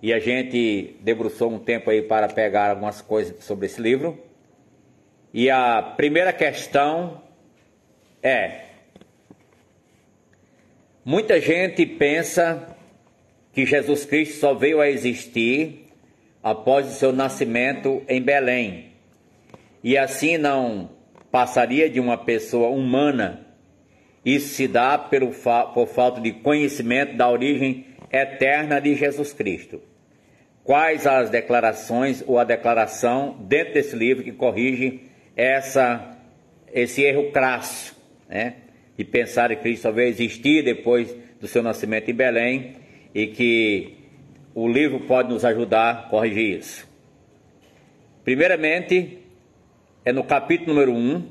E a gente debruçou um tempo aí para pegar algumas coisas sobre esse livro. E a primeira questão é: muita gente pensa que Jesus Cristo só veio a existir após o seu nascimento em Belém, e assim não passaria de uma pessoa humana. Isso se dá por falta de conhecimento da origem eterna de Jesus Cristo. Quais as declarações ou a declaração dentro desse livro que corrige esse erro crasso, né? De pensar que Cristo só veio existir depois do seu nascimento em Belém, e que o livro pode nos ajudar a corrigir isso. Primeiramente, é no capítulo número 1,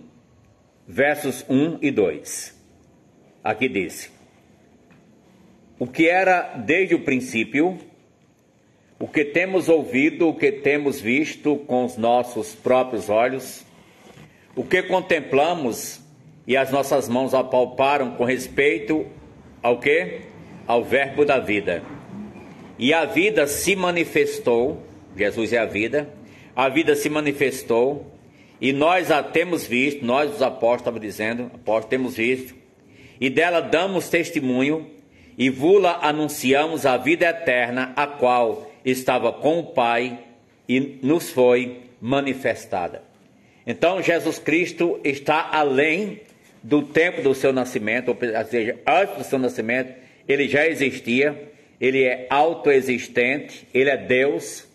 versos 1 e 2. Aqui diz: o que era desde o princípio, o que temos ouvido, o que temos visto com os nossos próprios olhos, o que contemplamos e as nossas mãos apalparam com respeito ao quê? Ao verbo da vida. E a vida se manifestou, Jesus é a vida se manifestou, e nós a temos visto, nós os apóstolos, estava dizendo, apóstolos temos visto, e dela damos testemunho, e vula anunciamos a vida eterna, a qual estava com o Pai e nos foi manifestada. Então Jesus Cristo está além do tempo do seu nascimento, ou seja, antes do seu nascimento ele já existia, ele é autoexistente, ele é Deus,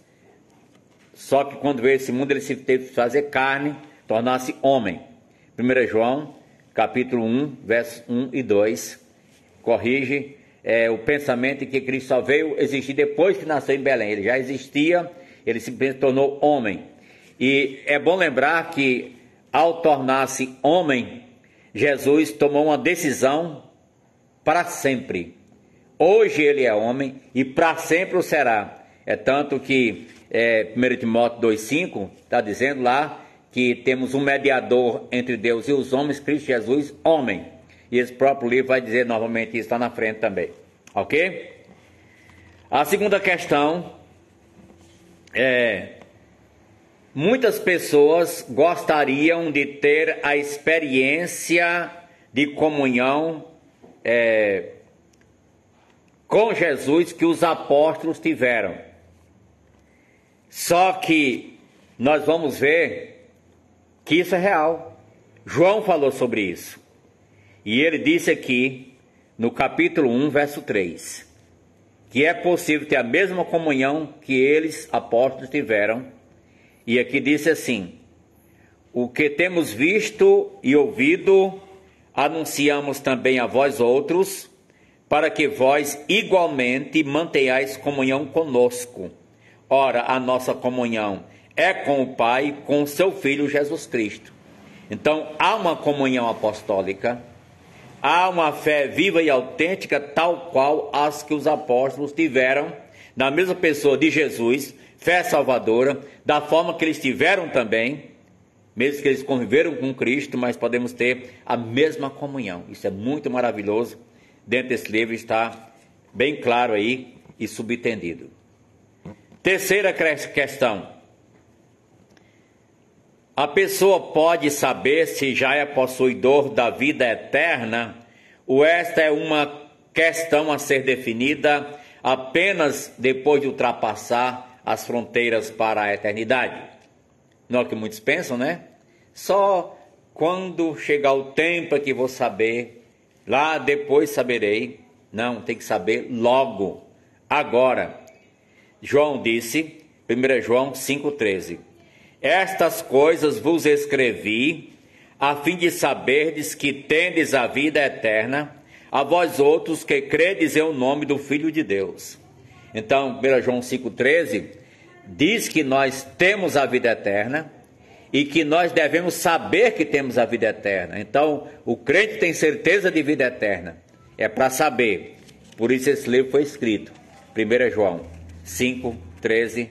só que quando veio a esse mundo ele se teve que fazer carne, tornar-se homem. 1 João, capítulo 1, versos 1 e 2, corrige o pensamento de que Cristo só veio existir depois que nasceu em Belém. Ele já existia, ele se tornou homem. E é bom lembrar que, ao tornar-se homem, Jesus tomou uma decisão para sempre. Hoje ele é homem e para sempre o será. É tanto que 1 Timóteo 2,5 está dizendo lá que temos um mediador entre Deus e os homens, Cristo Jesus, homem. E esse próprio livro vai dizer novamente isso, está na frente também. Ok? A segunda questão é: muitas pessoas gostariam de ter a experiência de comunhão com Jesus que os apóstolos tiveram. Só que nós vamos ver que isso é real. João falou sobre isso. E ele disse aqui, no capítulo 1, verso 3, que é possível ter a mesma comunhão que eles, apóstolos, tiveram. E aqui disse assim: o que temos visto e ouvido, anunciamos também a vós outros, para que vós igualmente mantenhais comunhão conosco. Ora, a nossa comunhão é com o Pai, com o seu Filho Jesus Cristo. Então, há uma comunhão apostólica, há uma fé viva e autêntica, tal qual as que os apóstolos tiveram, na mesma pessoa de Jesus, fé salvadora, da forma que eles tiveram também, mesmo que eles conviveram com Cristo, mas podemos ter a mesma comunhão. Isso é muito maravilhoso. Dentro desse livro está bem claro aí e subentendido. Terceira questão: a pessoa pode saber se já é possuidor da vida eterna, ou esta é uma questão a ser definida apenas depois de ultrapassar as fronteiras para a eternidade? Não é o que muitos pensam, né? Só quando chegar o tempo é que vou saber, lá depois saberei. Não, tem que saber logo, agora. João disse, 1 João 5,13, estas coisas vos escrevi, a fim de saberdes que tendes a vida eterna, a vós outros que credes em o nome do Filho de Deus. Então, 1 João 5,13 diz que nós temos a vida eterna e que nós devemos saber que temos a vida eterna. Então, o crente tem certeza de vida eterna, é para saber. Por isso esse livro foi escrito. 1 João 5,13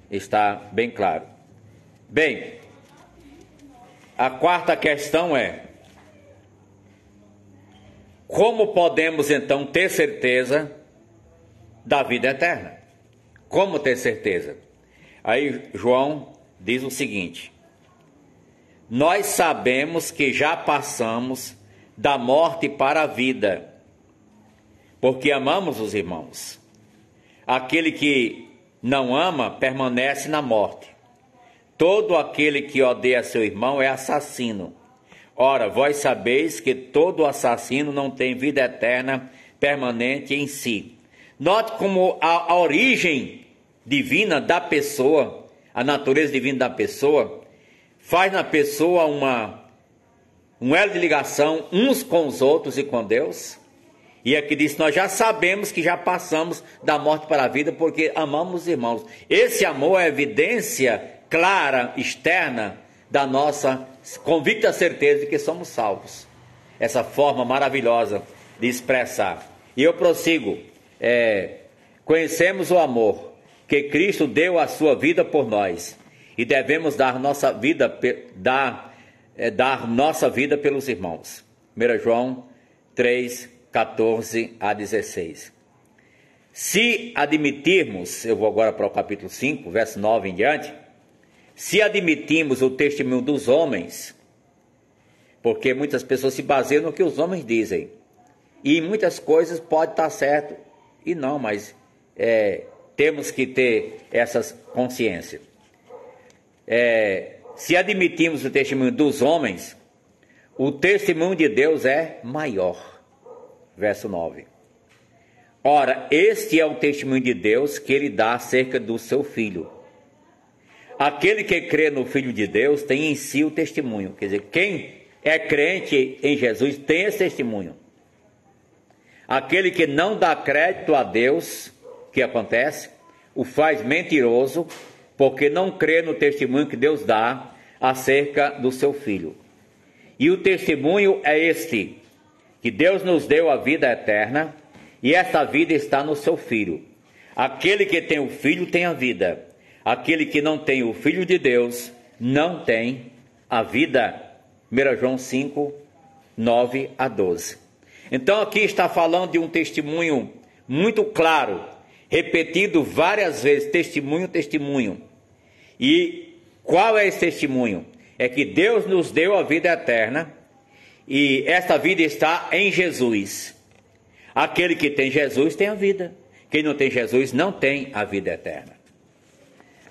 está bem claro. Bem, a quarta questão é: como podemos então ter certeza da vida eterna. Como ter certeza? Aí João diz o seguinte: nós sabemos que já passamos da morte para a vida, porque amamos os irmãos. Aquele que não ama permanece na morte. Todo aquele que odeia seu irmão é assassino. Ora, vós sabeis que todo assassino não tem vida eterna permanente em si. Note como a origem divina da pessoa, a natureza divina da pessoa, faz na pessoa um elo de ligação uns com os outros e com Deus. E aqui diz: nós já sabemos que já passamos da morte para a vida porque amamos os irmãos. Esse amor é evidência clara, externa, da nossa convicta certeza de que somos salvos. Essa forma maravilhosa de expressar. E eu prossigo. Conhecemos o amor que Cristo deu a sua vida por nós. E devemos dar nossa vida pelos irmãos. 1 João 3, 14 a 16. Se admitirmos, eu vou agora para o capítulo 5, verso 9 em diante. Se admitimos o testemunho dos homens, porque muitas pessoas se baseiam no que os homens dizem, e em muitas coisas pode estar certo e não, mas temos que ter essa consciência. Se admitimos o testemunho dos homens, o testemunho de Deus é maior. Verso 9. Ora, este é o testemunho de Deus que ele dá acerca do seu Filho. Aquele que crê no Filho de Deus tem em si o testemunho. Quer dizer, quem é crente em Jesus tem esse testemunho. Aquele que não dá crédito a Deus, o que acontece? O faz mentiroso, porque não crê no testemunho que Deus dá acerca do seu Filho. E o testemunho é este: que Deus nos deu a vida eterna, e esta vida está no seu Filho. Aquele que tem o Filho tem a vida. Aquele que não tem o Filho de Deus não tem a vida. 1 João 5, 9 a 12. Então aqui está falando de um testemunho muito claro, repetido várias vezes: testemunho, testemunho. E qual é esse testemunho? É que Deus nos deu a vida eterna, e esta vida está em Jesus. Aquele que tem Jesus tem a vida. Quem não tem Jesus não tem a vida eterna.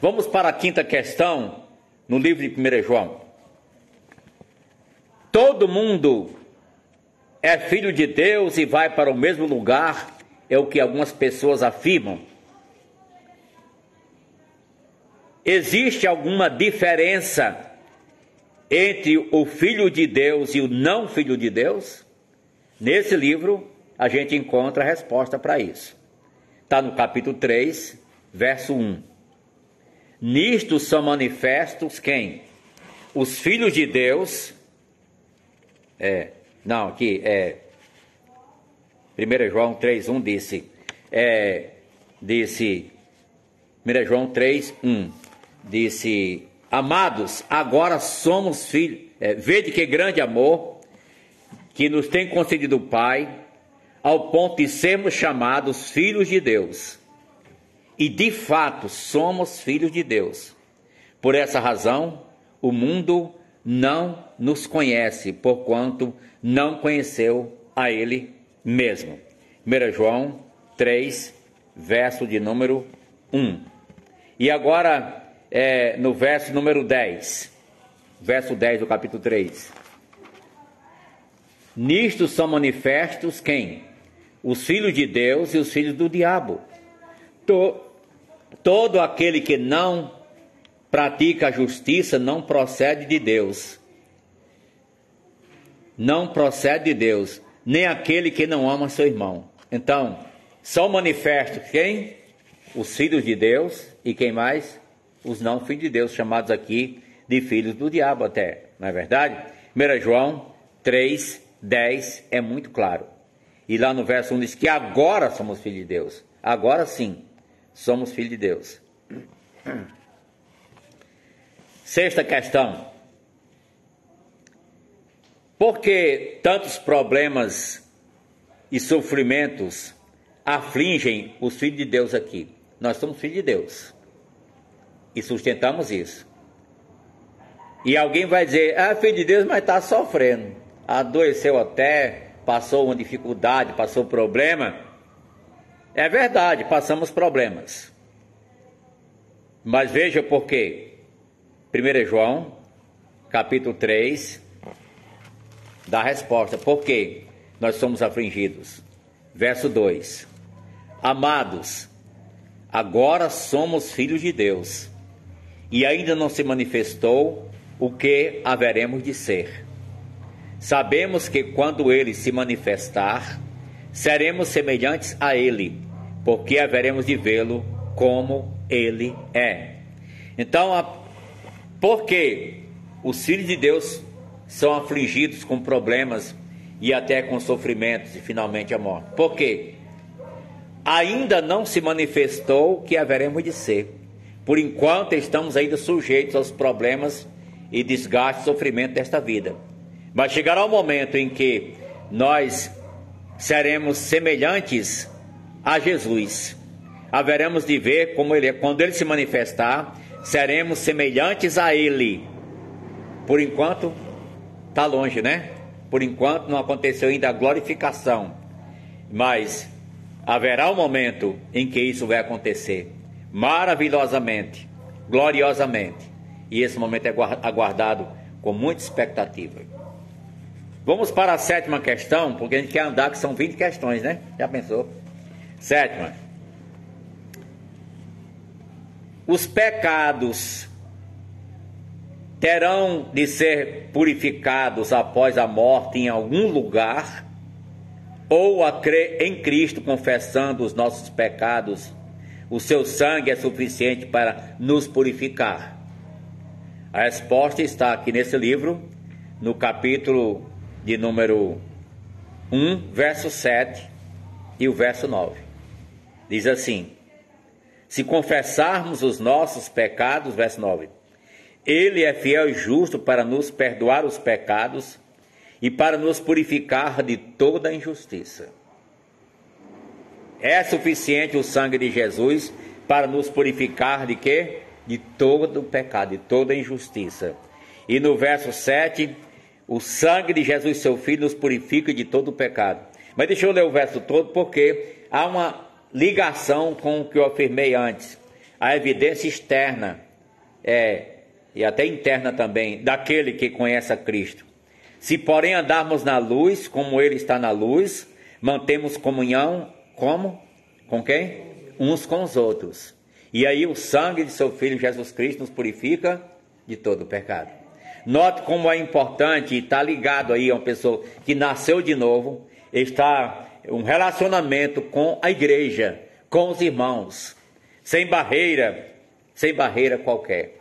Vamos para a quinta questão, no livro de 1 João. Todo mundo é filho de Deus e vai para o mesmo lugar, é o que algumas pessoas afirmam. Existe alguma diferença entre o Filho de Deus e o não Filho de Deus? Nesse livro a gente encontra a resposta para isso. Está no capítulo 3, verso 1. Nisto são manifestos quem? Os filhos de Deus. 1 João 3, 1 disse. 1 João 3, 1 disse: amados, agora somos filhos. Vede que grande amor que nos tem concedido o Pai, ao ponto de sermos chamados filhos de Deus. E de fato somos filhos de Deus. Por essa razão, o mundo não nos conhece, porquanto não conheceu a Ele mesmo. 1 João 3, verso de número 1. E agora, no verso número 10. Verso 10 do capítulo 3. Nisto são manifestos quem? Os filhos de Deus e os filhos do diabo. Todo aquele que não pratica a justiça não procede de Deus. Não procede de Deus, nem aquele que não ama seu irmão. Então, são manifestos quem? Os filhos de Deus e quem mais? Os não filhos de Deus, chamados aqui de filhos do diabo até, não é verdade? 1 João 3, 10 é muito claro. E lá no verso 1 diz que agora somos filhos de Deus. Agora sim, somos filhos de Deus. Sexta questão. Por que tantos problemas e sofrimentos afligem os filhos de Deus aqui. Nós somos filhos de Deus e sustentamos isso. E alguém vai dizer, filho de Deus, mas está sofrendo, adoeceu até, passou uma dificuldade, passou problema. É verdade, passamos problemas. Mas veja por quê. 1 João, capítulo 3, dá a resposta. Por quê nós somos afligidos? Verso 2. Amados, agora somos filhos de Deus, e ainda não se manifestou o que haveremos de ser. Sabemos que quando Ele se manifestar, seremos semelhantes a Ele, porque haveremos de vê-lo como Ele é. Então, por que os filhos de Deus são afligidos com problemas e até com sofrimentos e finalmente a morte? Por quê? Ainda não se manifestou o que haveremos de ser. Por enquanto estamos ainda sujeitos aos problemas e desgaste e sofrimento desta vida. Mas chegará o momento em que nós seremos semelhantes a Jesus. Haveremos de ver como Ele é. Quando Ele se manifestar, seremos semelhantes a Ele. Por enquanto, está longe, né? Por enquanto não aconteceu ainda a glorificação. Mas haverá um momento em que isso vai acontecer. Maravilhosamente, gloriosamente. E esse momento é aguardado com muita expectativa. Vamos para a 7ª questão, porque a gente quer andar, que são 20 questões, né? Já pensou? 7ª. Os pecados terão de ser purificados após a morte em algum lugar, ou a crer em Cristo confessando os nossos pecados, o seu sangue é suficiente para nos purificar? A resposta está aqui nesse livro, no capítulo de número 1, verso 7 e o verso 9. Diz assim: se confessarmos os nossos pecados, verso 9, Ele é fiel e justo para nos perdoar os pecados e para nos purificar de toda injustiça. É suficiente o sangue de Jesus para nos purificar de quê? De todo o pecado, de toda injustiça. E no verso 7, o sangue de Jesus, seu Filho, nos purifica de todo o pecado. Mas deixa eu ler o verso todo, porque há uma ligação com o que eu afirmei antes. A evidência externa, e até interna também, daquele que conhece a Cristo. Se porém andarmos na luz, como Ele está na luz, mantemos comunhão, como? Com quem? Uns com os outros. E aí o sangue de seu Filho Jesus Cristo nos purifica de todo o pecado. Note como é importante, e está ligado aí a uma pessoa que nasceu de novo, está um relacionamento com a igreja, com os irmãos, sem barreira qualquer.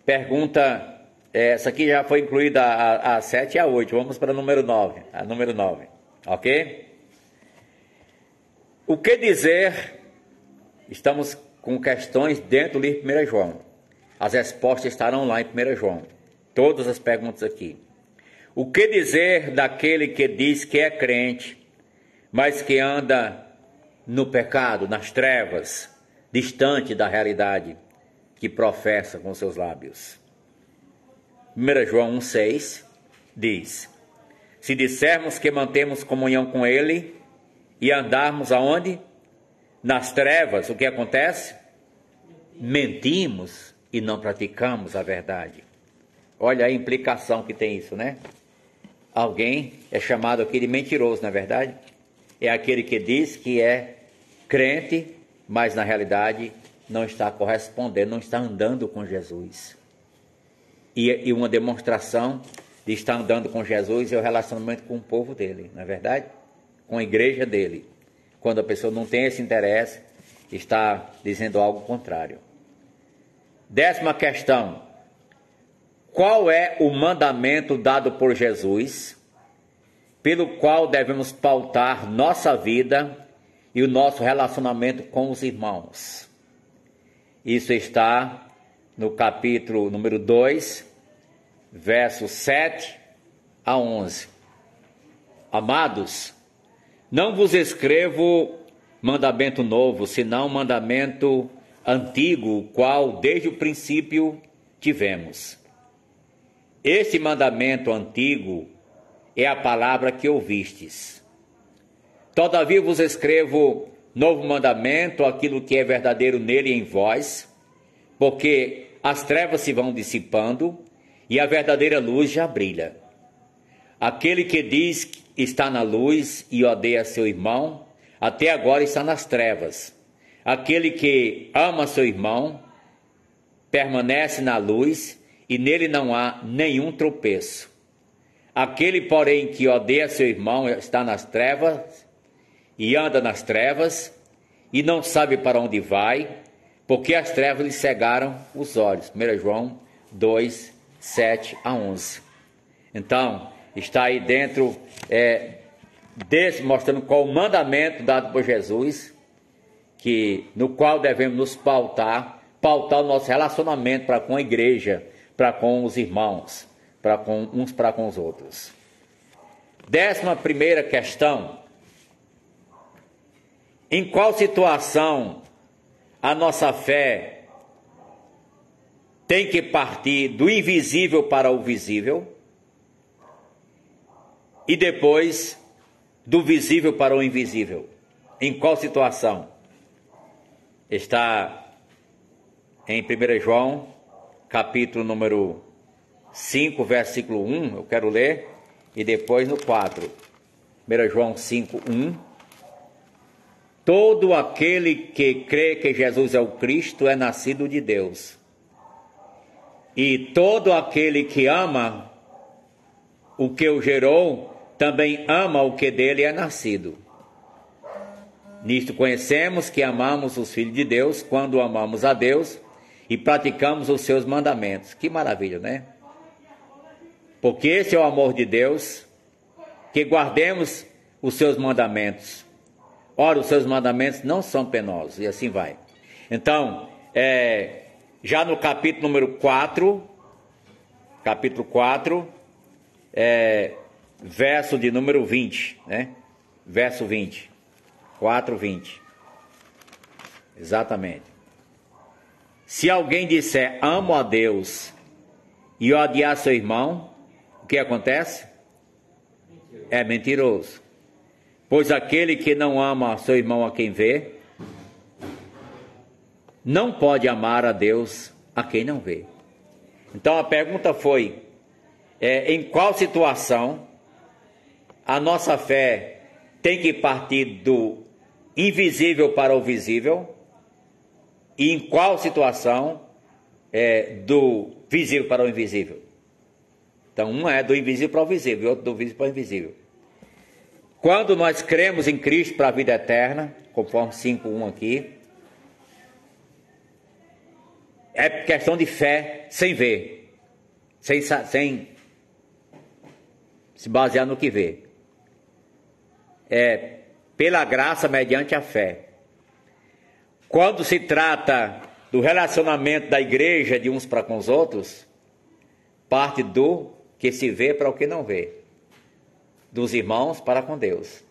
Pergunta, essa aqui já foi incluída a 7 e a 8, vamos para a número 9, ok? O que dizer? Estamos com questões dentro do livro 1 João. As respostas estarão lá em 1 João. Todas as perguntas aqui. O que dizer daquele que diz que é crente, mas que anda no pecado, nas trevas, distante da realidade que professa com seus lábios? 1 João 1,6 diz: se dissermos que mantemos comunhão com Ele e andarmos aonde? Nas trevas, o que acontece? Mentimos e não praticamos a verdade. Olha a implicação que tem isso, né? Alguém é chamado aqui de mentiroso, não é verdade? É aquele que diz que é crente, mas na realidade não está correspondendo, não está andando com Jesus. E uma demonstração de estar andando com Jesus é o relacionamento com o povo dele, não é verdade? Com a igreja dele. Quando a pessoa não tem esse interesse, está dizendo algo contrário. 10ª questão. Qual é o mandamento dado por Jesus, pelo qual devemos pautar nossa vida e o nosso relacionamento com os irmãos? Isso está no capítulo número 2, versos 7 a 11. Amados, Não vos escrevo mandamento novo, senão mandamento antigo, o qual desde o princípio tivemos. Este mandamento antigo é a palavra que ouvistes. Todavia vos escrevo novo mandamento, aquilo que é verdadeiro nele e em vós, porque as trevas se vão dissipando e a verdadeira luz já brilha. Aquele que diz que está na luz e odeia seu irmão, até agora está nas trevas. Aquele que ama seu irmão permanece na luz e nele não há nenhum tropeço. Aquele, porém, que odeia seu irmão está nas trevas e anda nas trevas e não sabe para onde vai, porque as trevas lhe cegaram os olhos. 1 João 2, 7 a 11. Então, está aí dentro desse, mostrando qual o mandamento dado por Jesus, no qual devemos nos pautar o nosso relacionamento para com a igreja, para com os irmãos, uns para com os outros. 11ª questão: em qual situação a nossa fé tem que partir do invisível para o visível e depois do visível para o invisível? Em qual situação? Está em 1 João, capítulo número 5, versículo 1, eu quero ler, e depois no 4. 1 João 5, 1. Todo aquele que crê que Jesus é o Cristo é nascido de Deus. E todo aquele que ama o que o gerou, também ama o que dele é nascido. Nisto conhecemos que amamos os filhos de Deus, quando amamos a Deus e praticamos os seus mandamentos. Que maravilha, né? Porque esse é o amor de Deus, que guardemos os seus mandamentos. Ora, os seus mandamentos não são penosos, e assim vai. Então, já no capítulo número 4, verso de número 20, né? Verso 20, 4, 20. Exatamente. Se alguém disser amo a Deus e odiar seu irmão, o que acontece? É mentiroso. Pois aquele que não ama seu irmão a quem vê, não pode amar a Deus a quem não vê. Então a pergunta foi, em qual situação a nossa fé tem que partir do invisível para o visível, e em qual situação do visível para o invisível? Então, um é do invisível para o visível, e outro do visível para o invisível. Quando nós cremos em Cristo para a vida eterna, conforme 5:1 aqui, é questão de fé sem ver, sem se basear no que vê. É pela graça mediante a fé. Quando se trata do relacionamento da igreja de uns para com os outros, parte do que se vê para o que não vê, dos irmãos para com Deus.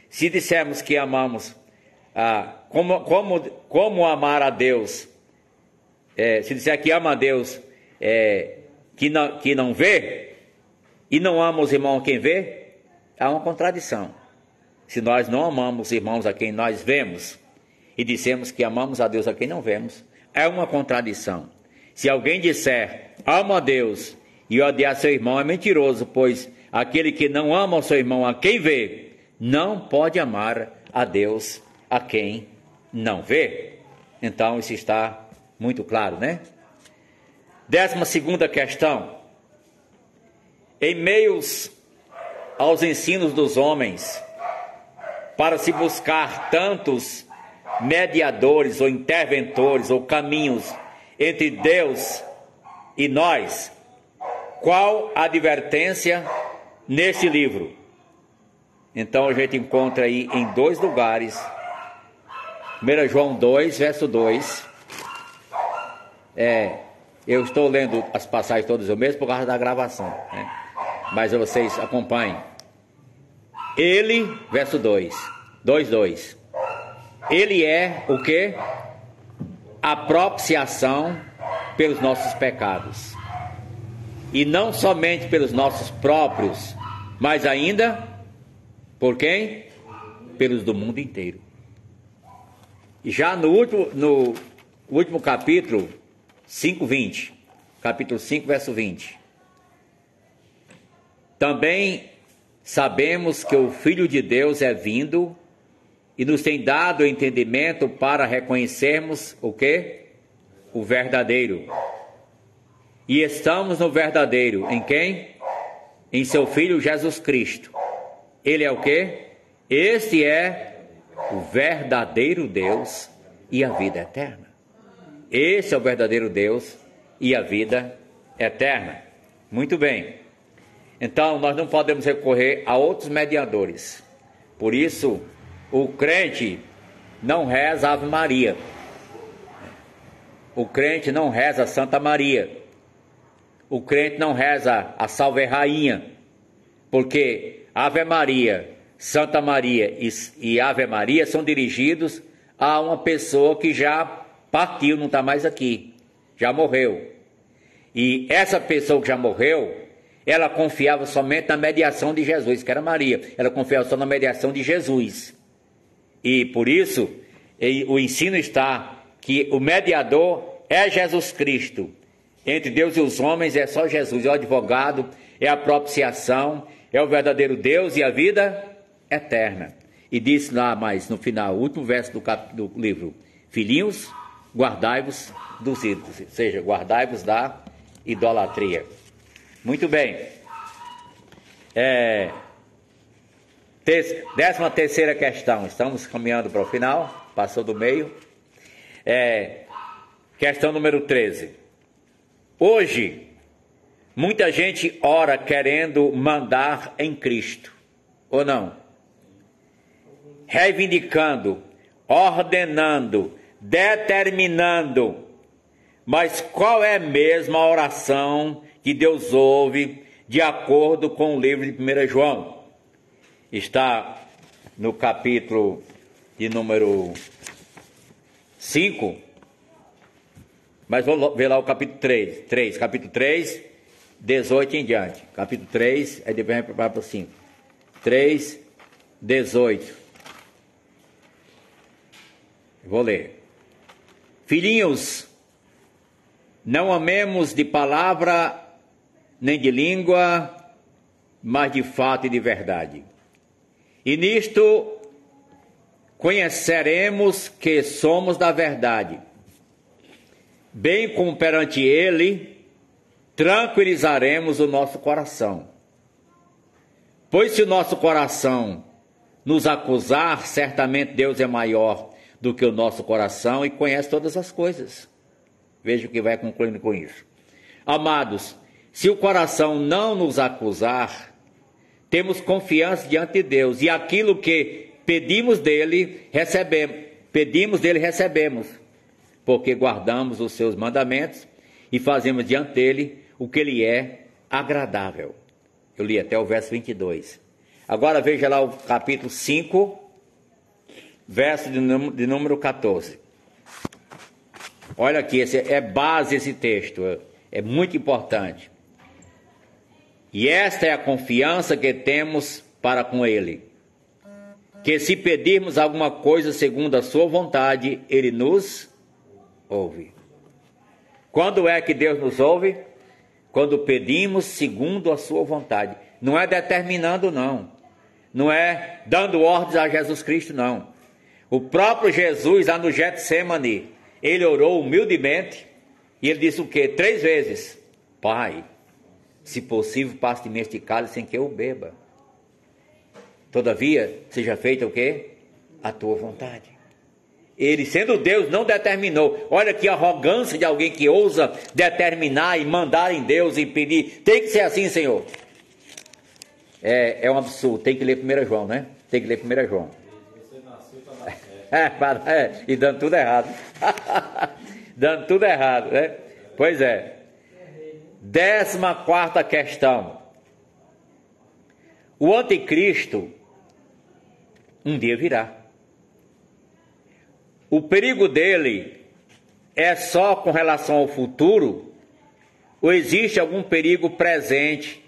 Se dissermos que amamos, como amar a Deus, se disser que ama a Deus que não vê, e não ama os irmãos a quem vê, há uma contradição. Se nós não amamos os irmãos a quem nós vemos, e dissemos que amamos a Deus a quem não vemos, é uma contradição. Se alguém disser amo a Deus e odiar seu irmão, é mentiroso, pois aquele que não ama o seu irmão a quem vê, não pode amar a Deus a quem não vê. Então isso está muito claro, né? 12ª questão: em meios aos ensinos dos homens, para se buscar tantos mediadores ou interventores ou caminhos entre Deus e nós, qual a advertência neste livro? Então a gente encontra aí em 2 lugares. 1 João 2, verso 2. Eu estou lendo as passagens todas eu mesmo por causa da gravação, né? Mas vocês acompanhem. Ele, verso 2, 2:2. Ele é o quê? A propiciação pelos nossos pecados. E não somente pelos nossos próprios, mas ainda por quem? Pelos do mundo inteiro. E já no último capítulo, 5:20, capítulo 5, verso 20. Também sabemos que o Filho de Deus é vindo e nos tem dado o entendimento para reconhecermos o quê? O verdadeiro. E estamos no verdadeiro. Em quem? Em seu Filho Jesus Cristo. Ele é o quê? Este é o verdadeiro Deus e a vida eterna. Esse é o verdadeiro Deus e a vida eterna. Muito bem. Então, nós não podemos recorrer a outros mediadores. Por isso, o crente não reza a Ave Maria. O crente não reza a Santa Maria. O crente não reza a Salve Rainha. Porque Ave Maria, Santa Maria e Ave Maria são dirigidos a uma pessoa que já partiu, não está mais aqui. Já morreu. E essa pessoa que já morreu, ela confiava somente na mediação de Jesus, que era Maria. Ela confiava só na mediação de Jesus. E por isso, o ensino está que o mediador é Jesus Cristo. Entre Deus e os homens é só Jesus. É o advogado, é a propiciação, é o verdadeiro Deus e a vida eterna. E diz lá mais no final, o último verso do livro: filhinhos, guardai-vos dos ídolos. Ou seja, guardai-vos da idolatria. Muito bem. 13ª questão. Estamos caminhando para o final. Passou do meio. Questão número 13. Hoje, muita gente ora querendo mandar em Cristo. Ou não? Reivindicando, ordenando, determinando. Mas qual é mesmo a oração que Deus ouve de acordo com o livro de 1 João? Está no capítulo de número 5, mas vou ver lá o capítulo 3, capítulo 3, 18 em diante. Capítulo 3, aí depois a gente vai para o 5. 3, 18. Vou ler. Filhinhos, não amemos de palavra nem de língua, mas de fato e de verdade. E nisto conheceremos que somos da verdade, bem como perante Ele tranquilizaremos o nosso coração. Pois se o nosso coração nos acusar, certamente Deus é maior do que o nosso coração e conhece todas as coisas. Veja o que vai concluindo com isso. Amados, se o coração não nos acusar, temos confiança diante de Deus, e aquilo que pedimos dele, recebemos, porque guardamos os seus mandamentos e fazemos diante dele o que lhe é agradável. Eu li até o verso 22. Agora veja lá o capítulo 5, verso de número 14. Olha aqui, é base esse texto, é muito importante. E esta é a confiança que temos para com Ele, que se pedirmos alguma coisa segundo a sua vontade, Ele nos ouve. Quando é que Deus nos ouve? Quando pedimos segundo a sua vontade. Não é determinando, não. Não é dando ordens a Jesus Cristo, não. O próprio Jesus, lá no Getsemane, ele orou humildemente e ele disse o quê? 3 vezes: Pai, se possível, passe de mim este cálice sem que eu beba. Todavia, seja feita o quê? A tua vontade. Ele, sendo Deus, não determinou. Olha que arrogância de alguém que ousa determinar e mandar em Deus e pedir. Tem que ser assim, Senhor. É um absurdo. Tem que ler 1 João, né? Tem que ler 1 João. Você nasceu para nascer. E dando tudo errado. Dando tudo errado, né? Pois é. 14ª questão. O anticristo Um dia virá. O perigo dele é só com relação ao futuro, ou existe algum perigo presente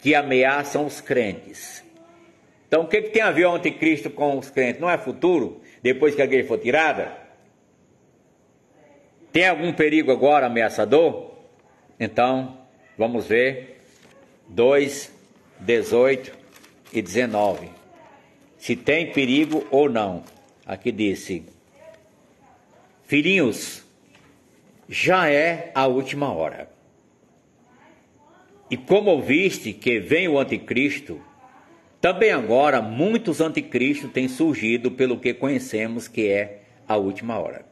que ameaçam os crentes? Então, o que tem a ver o anticristo com os crentes? Não é futuro, depois que a igreja for tirada? Tem algum perigo agora ameaçador? Então, vamos ver 2, 18 e 19. Se tem perigo ou não. Aqui disse: filhinhos, já é a última hora. E como ouviste que vem o anticristo, também agora muitos anticristos têm surgido pelo que conhecemos que é a última hora.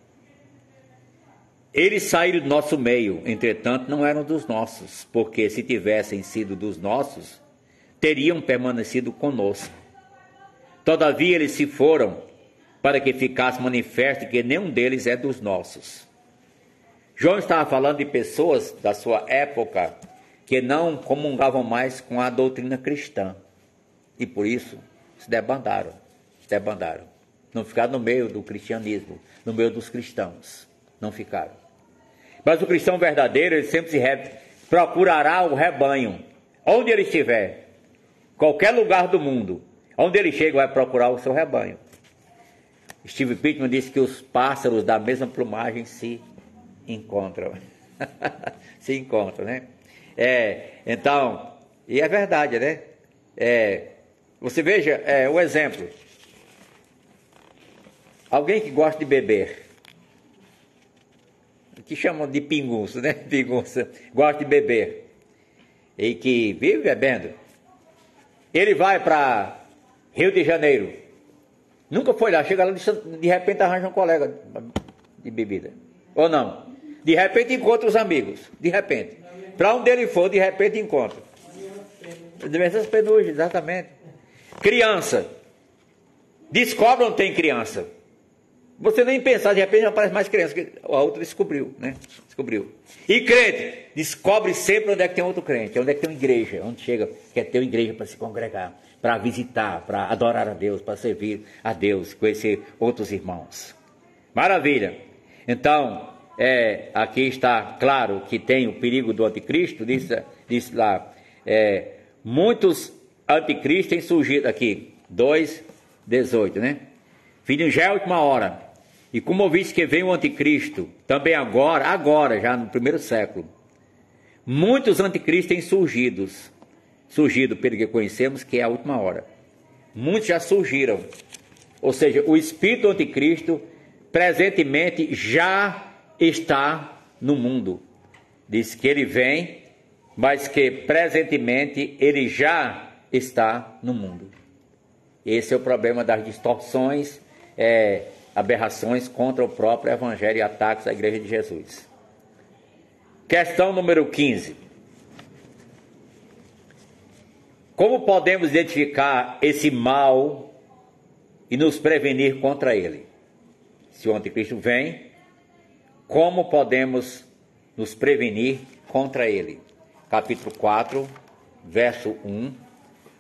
Eles saíram do nosso meio, entretanto não eram dos nossos, porque se tivessem sido dos nossos, teriam permanecido conosco. Todavia eles se foram, para que ficasse manifesto que nenhum deles é dos nossos. João estava falando de pessoas da sua época que não comungavam mais com a doutrina cristã. E por isso se debandaram. Não ficaram no meio do cristianismo, no meio dos cristãos. Não ficaram. Mas o cristão verdadeiro, ele sempre procurará o rebanho. Onde ele estiver, qualquer lugar do mundo, onde ele chega, vai procurar o seu rebanho. Steve Pittman disse que os pássaros da mesma plumagem se encontram. Se encontram, né? Então, e é verdade, né? Você veja um exemplo. Alguém que gosta de beber, que chamam de pingunço, né? Pingunça, gosta de beber, e que vive bebendo. Ele vai para Rio de Janeiro, nunca foi lá, chega lá, de repente arranja um colega de bebida, ou não, de repente encontra os amigos, de repente, para onde ele for, de repente encontra. Diversas penugem, exatamente. Criança, descobre onde tem criança. Você nem pensar, de repente aparece mais criança, que a outra descobriu, né? Descobriu. E crente, descobre sempre onde é que tem outro crente, onde é que tem uma igreja, onde chega, quer ter uma igreja para se congregar, para visitar, para adorar a Deus, para servir a Deus, conhecer outros irmãos. Maravilha. Então, aqui está claro que tem o perigo do anticristo, diz lá, muitos anticristos têm surgido aqui, 2:18, né? Filho, já é a última hora. E como ouviste que vem o anticristo, também agora, já no primeiro século, muitos anticristos têm surgido pelo que conhecemos que é a última hora. Muitos já surgiram. Ou seja, o espírito do anticristo presentemente já está no mundo. Diz que ele vem, mas que presentemente ele já está no mundo. Esse é o problema das distorções, aberrações contra o próprio Evangelho e ataques à Igreja de Jesus. Questão número 15. Como podemos identificar esse mal e nos prevenir contra ele? Se o anticristo vem, como podemos nos prevenir contra ele? Capítulo 4, verso 1.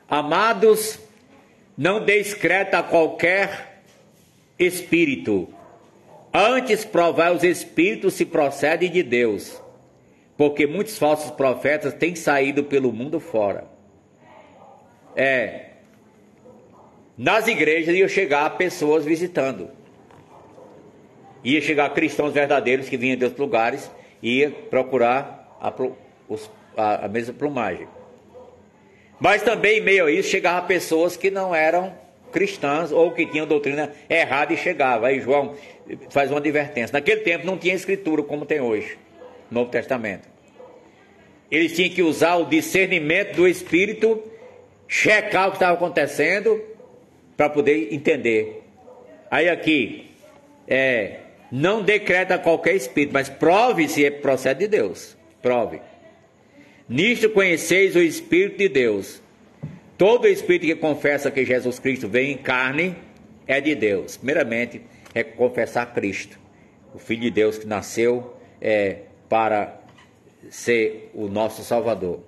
Amados, não deis crédito a qualquer espírito, antes provai os espíritos se procedem de Deus, porque muitos falsos profetas têm saído pelo mundo fora. Nas igrejas ia chegar pessoas visitando, ia chegar cristãos verdadeiros que vinham de outros lugares, ia procurar a mesma plumagem. Mas também em meio a isso chegava pessoas que não eram cristãs ou que tinham doutrina errada e chegava. Aí João faz uma advertência. Naquele tempo não tinha escritura como tem hoje, no Novo Testamento. Eles tinham que usar o discernimento do Espírito, checar o que estava acontecendo para poder entender. Aí aqui, não decreta qualquer espírito, mas prove se procede de Deus. Prove. Nisto conheceis o Espírito de Deus. Todo espírito que confessa que Jesus Cristo veio em carne é de Deus. Primeiramente, é confessar Cristo, o Filho de Deus que nasceu para ser o nosso Salvador.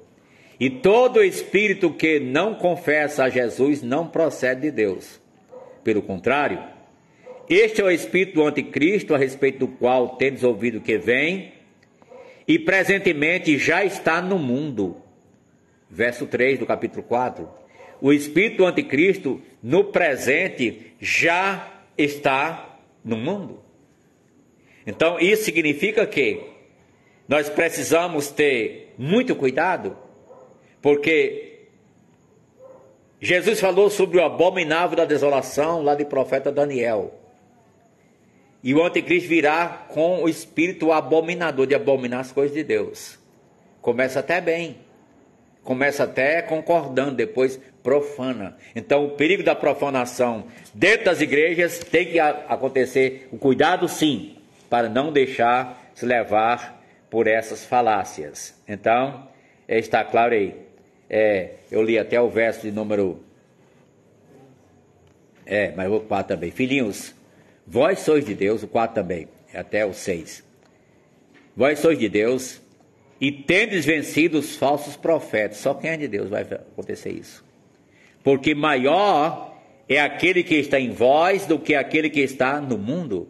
E todo espírito que não confessa a Jesus não procede de Deus, Pelo contrário, este é o espírito do anticristo, a respeito do qual tendes ouvido que vem, e presentemente já está no mundo. Verso 3 do capítulo 4. O espírito do anticristo, no presente, já está no mundo. Então, isso significa que nós precisamos ter muito cuidado, porque Jesus falou sobre o abominável da desolação, lá do profeta Daniel. E o anticristo virá com o espírito abominador, de abominar as coisas de Deus. Começa até bem, começa até concordando, depois profana. Então o perigo da profanação dentro das igrejas tem que acontecer, o cuidado sim, para não deixar se levar por essas falácias. Então, está claro aí. Eu li até o verso de número... mas o 4 também. Filhinhos, vós sois de Deus, o 4 também, até o 6. Vós sois de Deus e tendes vencido os falsos profetas. Só quem é de Deus vai acontecer isso. Porque maior é aquele que está em vós do que aquele que está no mundo.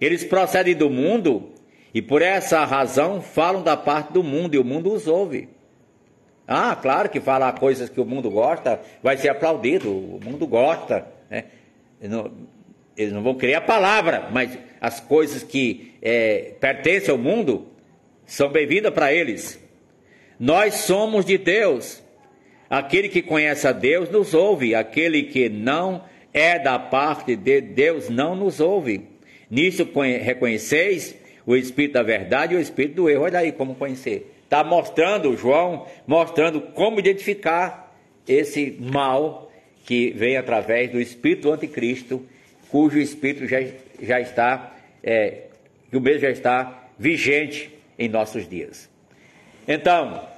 Eles procedem do mundo e por essa razão falam da parte do mundo e o mundo os ouve. Ah, claro que falar coisas que o mundo gosta vai ser aplaudido, o mundo gosta, né? Eles não vão criar a palavra, mas as coisas que pertencem ao mundo são bem-vindas para eles. Nós somos de Deus. Aquele que conhece a Deus nos ouve. Aquele que não é da parte de Deus não nos ouve. Nisso reconheceis o espírito da verdade e o espírito do erro. Olha aí como conhecer. Está mostrando, João, mostrando como identificar esse mal que vem através do espírito do anticristo, cujo espírito já está, que o mesmo já está vigente em nossos dias. Então,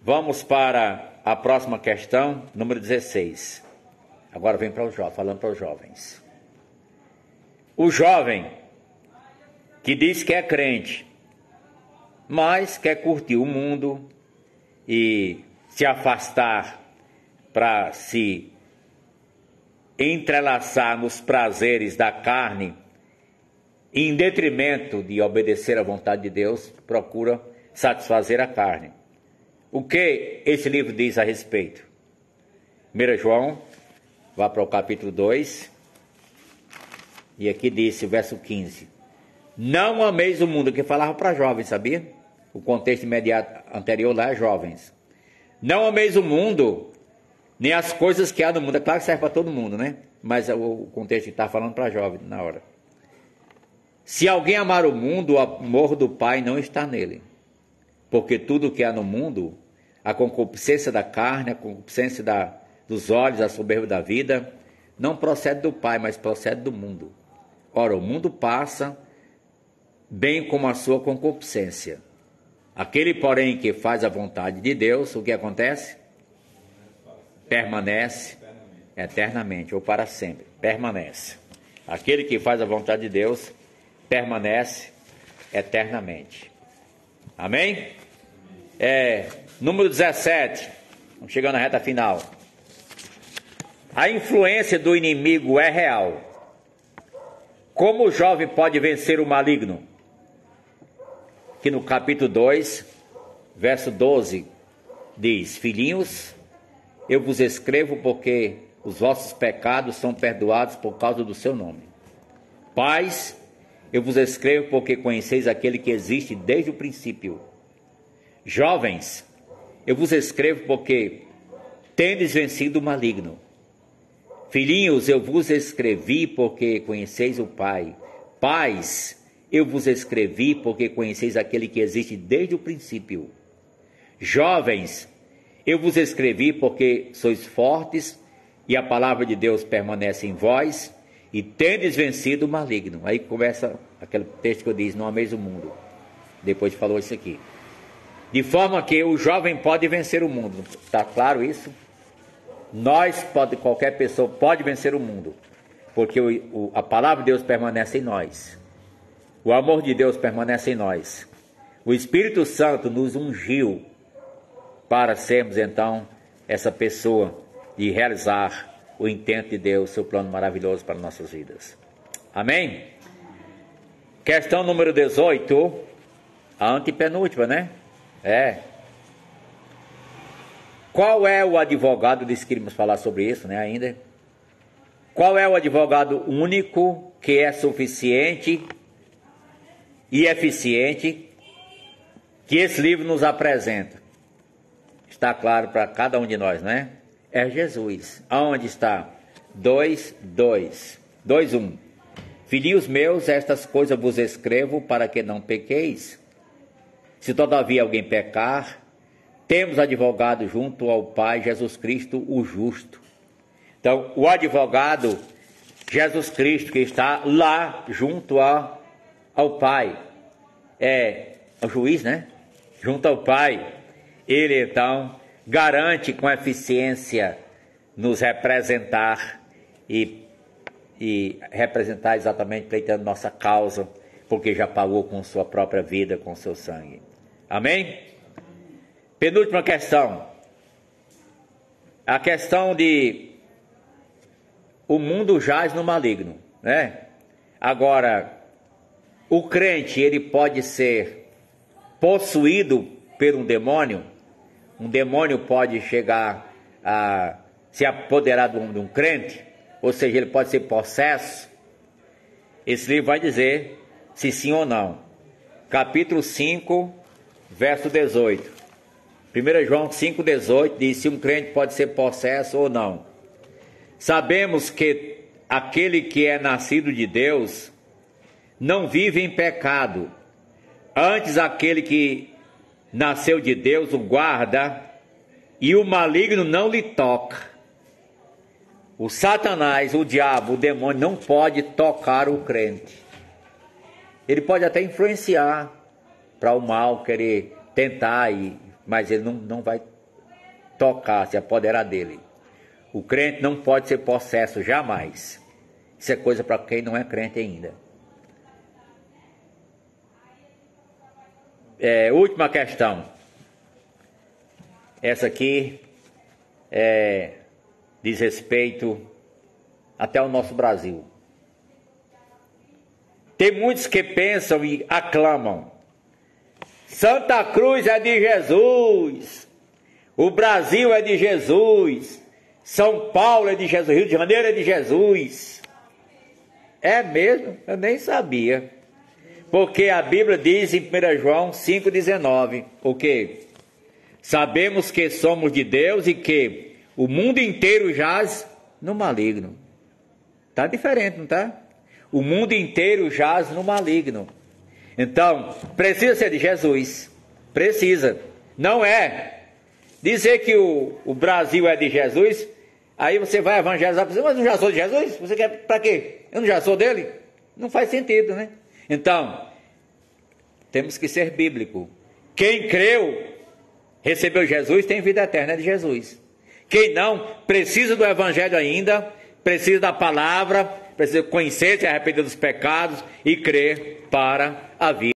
vamos para a próxima questão, número 16. Agora vem para os jovens, falando para os jovens. O jovem que diz que é crente, mas quer curtir o mundo e se afastar para se entrelaçar nos prazeres da carne, em detrimento de obedecer à vontade de Deus, procura satisfazer a carne. O que esse livro diz a respeito? 1 João, vá para o capítulo 2, e aqui diz o verso 15. Não ameis o mundo, que falava para jovens, sabia? O contexto imediato anterior lá é jovens. Não ameis o mundo, nem as coisas que há no mundo. É claro que serve para todo mundo, né? Mas o contexto que está falando para jovens na hora. Se alguém amar o mundo, o amor do Pai não está nele. Porque tudo que há no mundo, a concupiscência da carne, a concupiscência dos olhos, a soberba da vida, não procede do Pai, mas procede do mundo. Ora, o mundo passa, bem como a sua concupiscência. Aquele, porém, que faz a vontade de Deus, o que acontece? Permanece eternamente, ou para sempre. Permanece. Aquele que faz a vontade de Deus, permanece eternamente. Amém? Número 17. Vamos chegando na reta final. A influência do inimigo é real. Como o jovem pode vencer o maligno? Que no capítulo 2, verso 12, diz: Filhinhos, eu vos escrevo porque os vossos pecados são perdoados por causa do seu nome. Pais, eu vos escrevo porque conheceis aquele que existe desde o princípio. Jovens, eu vos escrevo porque tendes vencido o maligno. Filhinhos, eu vos escrevi porque conheceis o Pai. Pais, eu vos escrevi porque conheceis aquele que existe desde o princípio. Jovens, eu vos escrevi porque sois fortes e a palavra de Deus permanece em vós e tendes vencido o maligno. Aí começa aquele texto que eu disse, não ameis o mundo. Depois falou isso aqui. De forma que o jovem pode vencer o mundo. Está claro isso? Qualquer pessoa pode vencer o mundo. Porque a palavra de Deus permanece em nós. O amor de Deus permanece em nós. O Espírito Santo nos ungiu para sermos então essa pessoa de realizar o intento de Deus, seu plano maravilhoso para nossas vidas. Amém? Questão número 18, a antepenúltima, né? Qual é o advogado, disse que iríamos falar sobre isso, né, ainda? Qual é o advogado único que é suficiente e eficiente que esse livro nos apresenta? Está claro para cada um de nós, né? É Jesus. Aonde está? 2:1. Filhinhos meus, estas coisas vos escrevo para que não pequeis. Se todavia alguém pecar, temos advogado junto ao Pai, Jesus Cristo, o justo. Então, o advogado, Jesus Cristo, que está lá junto ao Pai, é o juiz, né? Junto ao Pai. Ele, então, garante com eficiência nos representar e representar exatamente pleitando nossa causa, porque já pagou com sua própria vida, com seu sangue. Amém? Penúltima questão. A questão de o mundo jaz no maligno, né? Agora, o crente, ele pode ser possuído por um demônio? Um demônio pode chegar a se apoderar de um crente? Ou seja, ele pode ser possesso? Esse livro vai dizer se sim ou não. Capítulo 5, verso 18. 1 João 5,18 diz se um crente pode ser possesso ou não. Sabemos que aquele que é nascido de Deus não vive em pecado. Antes, aquele que nasceu de Deus o guarda, e o maligno não lhe toca. O Satanás, o diabo, o demônio não pode tocar o crente. Ele pode até influenciar para o mal, querer tentar, mas ele não vai tocar, se apoderar dele. O crente não pode ser possesso jamais. Isso é coisa para quem não é crente ainda. Última questão. Essa aqui diz respeito até ao nosso Brasil. Tem muitos que pensam e aclamam: Santa Cruz é de Jesus, o Brasil é de Jesus, São Paulo é de Jesus, Rio de Janeiro é de Jesus. É mesmo? Eu nem sabia. Porque a Bíblia diz em 1 João 5,19, o quê? Sabemos que somos de Deus e que o mundo inteiro jaz no maligno. Está diferente, não está? O mundo inteiro jaz no maligno. Então, precisa ser de Jesus. Precisa. Não é dizer que o Brasil é de Jesus, aí você vai evangelizar, mas eu não já sou de Jesus? Você quer para quê? Eu não já sou dele? Não faz sentido, né? Então, temos que ser bíblico. Quem creu, recebeu Jesus, tem vida eterna de Jesus. Quem não, precisa do evangelho ainda, precisa da palavra, precisa conhecer, se arrepender dos pecados e crer para a vida.